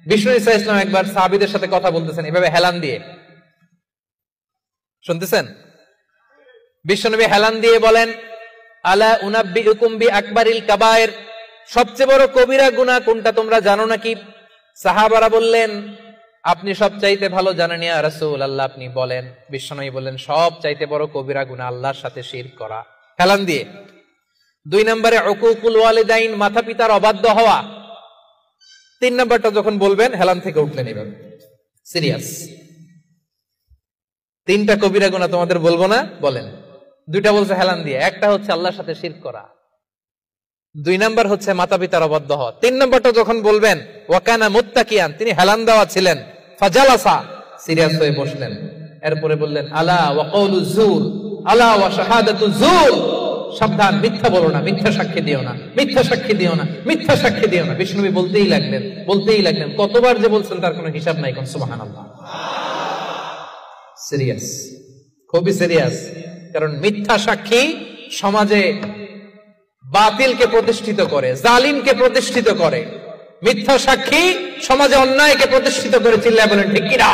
বিষ্ণু ঈসা ইসলাম একবার সাহাবীদের সাথে কথা বলতেছেন এভাবে হেলান দিয়ে, শুনতেছেন? বিশ্বনবী হেলান দিয়ে বলেন, আলা উনাব্বিউকুম বিআকবারিল কাবায়ের, সবচেয়ে বড় কবিরা গুনাহ কোনটা তোমরা জানো নাকি? সাহাবারা বললেন, আপনি সবচাইতে ভালো জানেন ইয়া রাসূলুল্লাহ, আপনি বলেন। বিশ্বনবী বললেন, সবচাইতে বড় কবিরা গুনাহ আল্লাহর সাথে শিরক করা, হেলান দিয়ে। 2 নম্বরে উকুকুল ওয়ালিদাইন, মাতা পিতার অবাধ্য হওয়া। 3 নম্বরটা যখন বলবেন হেলান থেকে উঠলেন এভাবে, সিরিয়াস। 3টা কবিরা গুনাহ তোমাদের বলবো না, বলেন। 2টা বলছে হেলান দিয়ে, একটা হচ্ছে আল্লাহর সাথে শিরক করা, 2 নম্বর হচ্ছে মাতা পিতার অবাধ্য হওয়া। 3 নম্বরটা যখন বলবেন, ওয়াকানা মুত্তাকিয়ান, তিনি হেলান দেওয়া ছিলেন, ফাজালাসা, সিরিয়াস হয়ে বসলেন। এরপরে বললেন, আলা ওয়া কওলু যুর, আলা ওয়া শাহাদাতু যুর, সাবধান, মিথ্যা বলো না, মিথ্যা সাক্ষী দিও না, মিথ্যা সাক্ষী দিও না, মিথ্যা সাক্ষী দিও না। বিষ্ণুবি বলতেই লাগলেন, কতবার যে বলছেন তার কোনো হিসাব নাই। কোন সুবহানাল্লাহ। সিরিয়াস, খুবই সিরিয়াস। কারণ মিথ্যা সাক্ষী সমাজে বাতিলকে প্রতিষ্ঠিত করে, জালিমকে প্রতিষ্ঠিত করে। মিথ্যা সাক্ষী সমাজে অন্যায়কে প্রতিষ্ঠিত করে। চিল্লায় বলেন ঠিক কিনা?